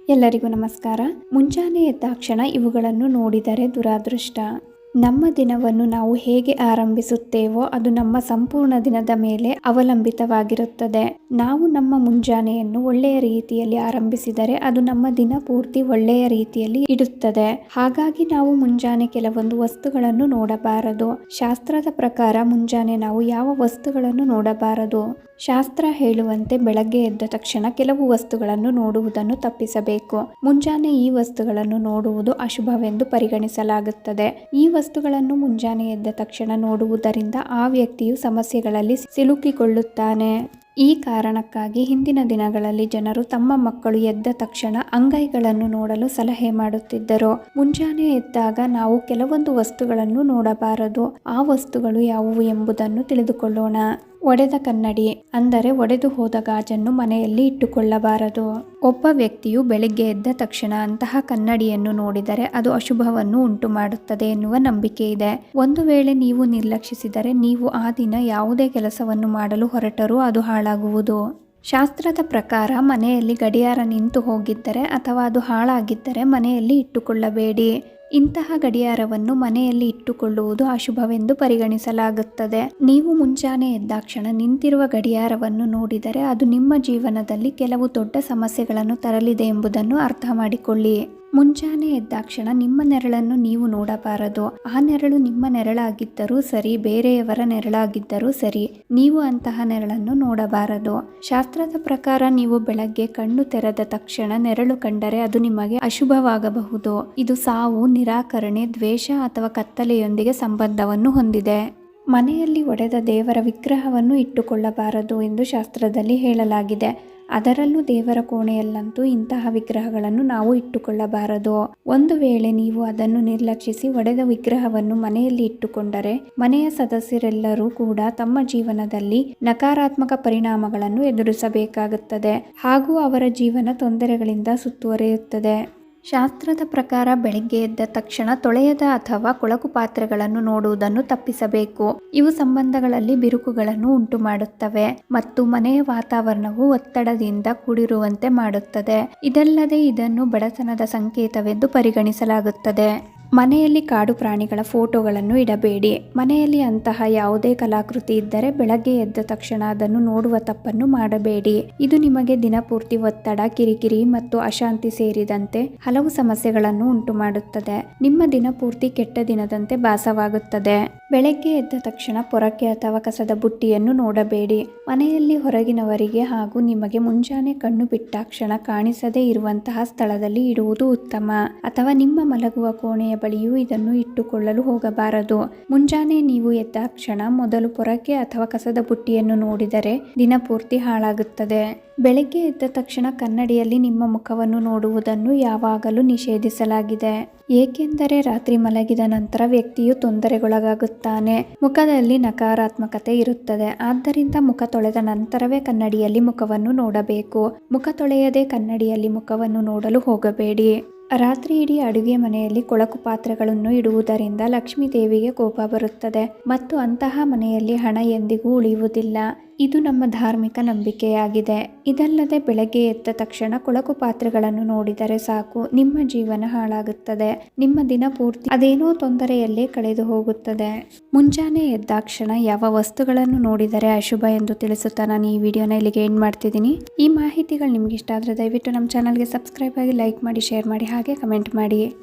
ಎಲ್ಲರಿಗೂ ನಮಸ್ಕಾರ. ಮುಂಜಾನೆ ಎದ್ದಾಕ್ಷಣ ಇವುಗಳನ್ನು ನೋಡಿದರೆ ದುರಾದೃಷ್ಟ. ನಮ್ಮ ದಿನವನ್ನು ನಾವು ಹೇಗೆ ಆರಂಭಿಸುತ್ತೇವೋ ಅದು ನಮ್ಮ ಸಂಪೂರ್ಣ ದಿನದ ಮೇಲೆ ಅವಲಂಬಿತವಾಗಿರುತ್ತದೆ. ನಾವು ನಮ್ಮ ಮುಂಜಾನೆಯನ್ನು ಒಳ್ಳೆಯ ರೀತಿಯಲ್ಲಿ ಆರಂಭಿಸಿದರೆ ಅದು ನಮ್ಮ ದಿನ ಪೂರ್ತಿ ಒಳ್ಳೆಯ ರೀತಿಯಲ್ಲಿ ಇಡುತ್ತದೆ. ಹಾಗಾಗಿ ನಾವು ಮುಂಜಾನೆ ಕೆಲವೊಂದು ವಸ್ತುಗಳನ್ನು ನೋಡಬಾರದು. ಶಾಸ್ತ್ರದ ಪ್ರಕಾರ ಮುಂಜಾನೆ ನಾವು ಯಾವ ವಸ್ತುಗಳನ್ನು ನೋಡಬಾರದು. ಶಾಸ್ತ್ರ ಹೇಳುವಂತೆ ಬೆಳಗ್ಗೆ ಎದ್ದ ತಕ್ಷಣ ಕೆಲವು ವಸ್ತುಗಳನ್ನು ನೋಡುವುದನ್ನು ತಪ್ಪಿಸಬೇಕು. ಮುಂಜಾನೆ ಈ ವಸ್ತುಗಳನ್ನು ನೋಡುವುದು ಅಶುಭವೆಂದು ಪರಿಗಣಿಸಲಾಗುತ್ತದೆ. ಈ ವಸ್ತುಗಳನ್ನು ಮುಂಜಾನೆ ಎದ್ದ ತಕ್ಷಣ ನೋಡುವುದರಿಂದ ಆ ವ್ಯಕ್ತಿಯು ಸಮಸ್ಯೆಗಳಲ್ಲಿ ಸಿಲುಕಿಕೊಳ್ಳುತ್ತಾನೆ. ಈ ಕಾರಣಕ್ಕಾಗಿ ಹಿಂದಿನ ದಿನಗಳಲ್ಲಿ ಜನರು ತಮ್ಮ ಮಕ್ಕಳು ಎದ್ದ ತಕ್ಷಣ ಅಂಗೈಗಳನ್ನು ನೋಡಲು ಸಲಹೆ ಮಾಡುತ್ತಿದ್ದರು. ಮುಂಜಾನೆ ಎದ್ದಾಗ ನಾವು ಕೆಲವೊಂದು ವಸ್ತುಗಳನ್ನು ನೋಡಬಾರದು. ಆ ವಸ್ತುಗಳು ಯಾವುವು ಎಂಬುದನ್ನು ತಿಳಿದುಕೊಳ್ಳೋಣ. ಒಡೆದ ಕನ್ನಡಿ ಅಂದರೆ ಒಡೆದು ಹೋದ ಗಾಜನ್ನು ಮನೆಯಲ್ಲಿ ಇಟ್ಟುಕೊಳ್ಳಬಾರದು. ಒಬ್ಬ ವ್ಯಕ್ತಿಯು ಬೆಳಿಗ್ಗೆ ಎದ್ದ ತಕ್ಷಣ ಅಂತಹ ಕನ್ನಡಿಯನ್ನು ನೋಡಿದರೆ ಅದು ಅಶುಭವನ್ನು ಉಂಟು ಮಾಡುತ್ತದೆ ಎನ್ನುವ ನಂಬಿಕೆ ಇದೆ. ಒಂದು ವೇಳೆ ನೀವು ನಿರ್ಲಕ್ಷಿಸಿದರೆ ನೀವು ಆ ದಿನ ಯಾವುದೇ ಕೆಲಸವನ್ನು ಮಾಡಲು ಹೊರಟರೂ ಅದು ಹಾಳಾಗುವುದು. ಶಾಸ್ತ್ರದ ಪ್ರಕಾರ ಮನೆಯಲ್ಲಿ ಗಡಿಯಾರ ನಿಂತು ಹೋಗಿದ್ದರೆ ಅಥವಾ ಅದು ಹಾಳಾಗಿದ್ದರೆ ಮನೆಯಲ್ಲಿ ಇಟ್ಟುಕೊಳ್ಳಬೇಡಿ. ಇಂತಹ ಗಡಿಯಾರವನ್ನು ಮನೆಯಲ್ಲಿ ಇಟ್ಟುಕೊಳ್ಳುವುದು ಅಶುಭವೆಂದು ಪರಿಗಣಿಸಲಾಗುತ್ತದೆ. ನೀವು ಮುಂಜಾನೆ ಎದ್ದಾಕ್ಷಣ ನಿಂತಿರುವ ಗಡಿಯಾರವನ್ನು ನೋಡಿದರೆ ಅದು ನಿಮ್ಮ ಜೀವನದಲ್ಲಿ ಕೆಲವು ದೊಡ್ಡ ಸಮಸ್ಯೆಗಳನ್ನು ತರಲಿದೆ ಎಂಬುದನ್ನು ಅರ್ಥ ಮಾಡಿಕೊಳ್ಳಿ. ಮುಂಜಾನೆ ಎದ್ದಾಕ್ಷಣ ನಿಮ್ಮ ನೆರಳನ್ನು ನೀವು ನೋಡಬಾರದು. ಆ ನೆರಳು ನಿಮ್ಮ ನೆರಳಾಗಿದ್ದರೂ ಸರಿ, ಬೇರೆಯವರ ನೆರಳಾಗಿದ್ದರೂ ಸರಿ, ನೀವು ಅಂತಹ ನೆರಳನ್ನು ನೋಡಬಾರದು. ಶಾಸ್ತ್ರದ ಪ್ರಕಾರ ನೀವು ಬೆಳಗ್ಗೆ ಕಣ್ಣು ತೆರೆದ ತಕ್ಷಣ ನೆರಳು ಕಂಡರೆ ಅದು ನಿಮಗೆ ಅಶುಭವಾಗಬಹುದು. ಇದು ಸಾವು, ನಿರಾಕರಣೆ, ದ್ವೇಷ ಅಥವಾ ಕತ್ತಲೆಯೊಂದಿಗೆ ಸಂಬಂಧವನ್ನು ಹೊಂದಿದೆ. ಮನೆಯಲ್ಲಿ ಒಡೆದ ದೇವರ ವಿಗ್ರಹವನ್ನು ಇಟ್ಟುಕೊಳ್ಳಬಾರದು ಎಂದು ಶಾಸ್ತ್ರದಲ್ಲಿ ಹೇಳಲಾಗಿದೆ. ಅದರಲ್ಲೂ ದೇವರ ಕೋಣೆಯಲ್ಲಂತೂ ಇಂತಹ ವಿಗ್ರಹಗಳನ್ನು ನಾವು ಇಟ್ಟುಕೊಳ್ಳಬಾರದು. ಒಂದು ವೇಳೆ ನೀವು ಅದನ್ನು ನಿರ್ಲಕ್ಷಿಸಿ ಒಡೆದ ವಿಗ್ರಹವನ್ನು ಮನೆಯಲ್ಲಿ ಇಟ್ಟುಕೊಂಡರೆ ಮನೆಯ ಸದಸ್ಯರೆಲ್ಲರೂ ಕೂಡ ತಮ್ಮ ಜೀವನದಲ್ಲಿ ನಕಾರಾತ್ಮಕ ಪರಿಣಾಮಗಳನ್ನು ಎದುರಿಸಬೇಕಾಗುತ್ತದೆ ಹಾಗೂ ಅವರ ಜೀವನ ತೊಂದರೆಗಳಿಂದ ಸುತ್ತುವರಿಯುತ್ತದೆ. ಶಾಸ್ತ್ರದ ಪ್ರಕಾರ ಬೆಳಿಗ್ಗೆ ಎದ್ದ ತಕ್ಷಣ ತೊಳೆಯದ ಅಥವಾ ಕೊಳಕು ಪಾತ್ರೆಗಳನ್ನು ನೋಡುವುದನ್ನು ತಪ್ಪಿಸಬೇಕು. ಇವು ಸಂಬಂಧಗಳಲ್ಲಿ ಬಿರುಕುಗಳನ್ನು ಉಂಟು ಮಾಡುತ್ತವೆ ಮತ್ತು ಮನೆಯ ವಾತಾವರಣವು ಒತ್ತಡದಿಂದ ಕೂಡಿರುವಂತೆ ಮಾಡುತ್ತದೆ. ಇದಲ್ಲದೆ ಇದನ್ನು ಬಡತನದ ಸಂಕೇತವೆಂದು ಪರಿಗಣಿಸಲಾಗುತ್ತದೆ. ಮನೆಯಲ್ಲಿ ಕಾಡು ಪ್ರಾಣಿಗಳ ಫೋಟೋಗಳನ್ನು ಇಡಬೇಡಿ. ಮನೆಯಲ್ಲಿ ಅಂತಹ ಯಾವುದೇ ಕಲಾಕೃತಿ ಇದ್ದರೆ ಬೆಳಗ್ಗೆ ಎದ್ದ ತಕ್ಷಣ ಅದನ್ನು ನೋಡುವ ತಪ್ಪನ್ನು ಮಾಡಬೇಡಿ. ಇದು ನಿಮಗೆ ದಿನಪೂರ್ತಿ ಒತ್ತಡ, ಕಿರಿಕಿರಿ ಮತ್ತು ಅಶಾಂತಿ ಸೇರಿದಂತೆ ಹಲವು ಸಮಸ್ಯೆಗಳನ್ನು ಉಂಟು ಮಾಡುತ್ತದೆ. ನಿಮ್ಮ ದಿನಪೂರ್ತಿ ಕೆಟ್ಟ ದಿನದಂತೆ ಭಾಸವಾಗುತ್ತದೆ. ಬೆಳಗ್ಗೆ ಎದ್ದ ತಕ್ಷಣ ಪೊರಕೆ ಅಥವಾ ಕಸದ ಬುಟ್ಟಿಯನ್ನು ನೋಡಬೇಡಿ. ಮನೆಯಲ್ಲಿ ಹೊರಗಿನವರಿಗೆ ಹಾಗೂ ನಿಮಗೆ ಮುಂಜಾನೆ ಕಣ್ಣು ಬಿಟ್ಟಾಕ್ಷಣ ಕಾಣಿಸದೇ ಇರುವಂತಹ ಸ್ಥಳದಲ್ಲಿ ಇಡುವುದು ಉತ್ತಮ. ಅಥವಾ ನಿಮ್ಮ ಮಲಗುವ ಕೋಣೆಯ ಬಳಿಯೂ ಇದನ್ನು ಇಟ್ಟುಕೊಳ್ಳಲು ಹೋಗಬಾರದು. ಮುಂಜಾನೆ ನೀವು ಎದ್ದಾಕ್ಷಣ ಮೊದಲು ಪೊರಕೆ ಅಥವಾ ಕಸದ ಬುಟ್ಟಿಯನ್ನು ನೋಡಿದರೆ ದಿನಪೂರ್ತಿ ಹಾಳಾಗುತ್ತದೆ. ಬೆಳಗ್ಗೆ ಎದ್ದ ತಕ್ಷಣ ಕನ್ನಡಿಯಲ್ಲಿ ನಿಮ್ಮ ಮುಖವನ್ನು ನೋಡುವುದನ್ನು ಯಾವಾಗಲೂ ನಿಷೇಧಿಸಲಾಗಿದೆ. ಏಕೆಂದರೆ ರಾತ್ರಿ ಮಲಗಿದ ನಂತರ ವ್ಯಕ್ತಿಯು ತೊಂದರೆಗೊಳಗಾಗುತ್ತಾನೆ. ಮುಖದಲ್ಲಿ ನಕಾರಾತ್ಮಕತೆ ಇರುತ್ತದೆ. ಆದ್ದರಿಂದ ಮುಖ ತೊಳೆದ ನಂತರವೇ ಕನ್ನಡಿಯಲ್ಲಿ ಮುಖವನ್ನು ನೋಡಬೇಕು. ಮುಖ ತೊಳೆಯದೆ ಕನ್ನಡಿಯಲ್ಲಿ ಮುಖವನ್ನು ನೋಡಲು ಹೋಗಬೇಡಿ. ರಾತ್ರಿ ಇಡೀ ಅಡುಗೆ ಮನೆಯಲ್ಲಿ ಕೊಳಕು ಪಾತ್ರೆಗಳನ್ನು ಇಡುವುದರಿಂದ ಲಕ್ಷ್ಮೀ ದೇವಿಗೆ ಕೋಪ ಬರುತ್ತದೆ ಮತ್ತು ಅಂತಹ ಮನೆಯಲ್ಲಿ ಹಣ ಎಂದಿಗೂ ಉಳಿಯುವುದಿಲ್ಲ. ಇದು ನಮ್ಮ ಧಾರ್ಮಿಕ ನಂಬಿಕೆಯಾಗಿದೆ. ಇದಲ್ಲದೆ ಬೆಳಗ್ಗೆ ಎದ್ದ ತಕ್ಷಣ ಕೊಳಕು ಪಾತ್ರೆಗಳನ್ನು ನೋಡಿದರೆ ಸಾಕು, ನಿಮ್ಮ ಜೀವನ ಹಾಳಾಗುತ್ತದೆ. ನಿಮ್ಮ ದಿನ ಪೂರ್ತಿ ಅದೇನೋ ತೊಂದರೆಯಲ್ಲೇ ಕಳೆದು ಹೋಗುತ್ತದೆ. ಮುಂಜಾನೆ ಎದ್ದಾಕ್ಷಣ ಯಾವ ವಸ್ತುಗಳನ್ನು ನೋಡಿದರೆ ಅಶುಭ ಎಂದು ತಿಳಿಸುತ್ತಾ ನಾನು ಈ ವಿಡಿಯೋನ ಇಲ್ಲಿಗೆ ಎಂಡ್ ಮಾಡ್ತಿದ್ದೀನಿ. ಈ ಮಾಹಿತಿಗಳು ನಿಮ್ಗೆ ಇಷ್ಟ ಆದರೆ ದಯವಿಟ್ಟು ನಮ್ಮ ಚಾನಲ್ಗೆ ಸಬ್ಸ್ಕ್ರೈಬ್ ಆಗಿ, ಲೈಕ್ ಮಾಡಿ, ಶೇರ್ ಮಾಡಿ, ಹಾಗೆ ಕಮೆಂಟ್ ಮಾಡಿ.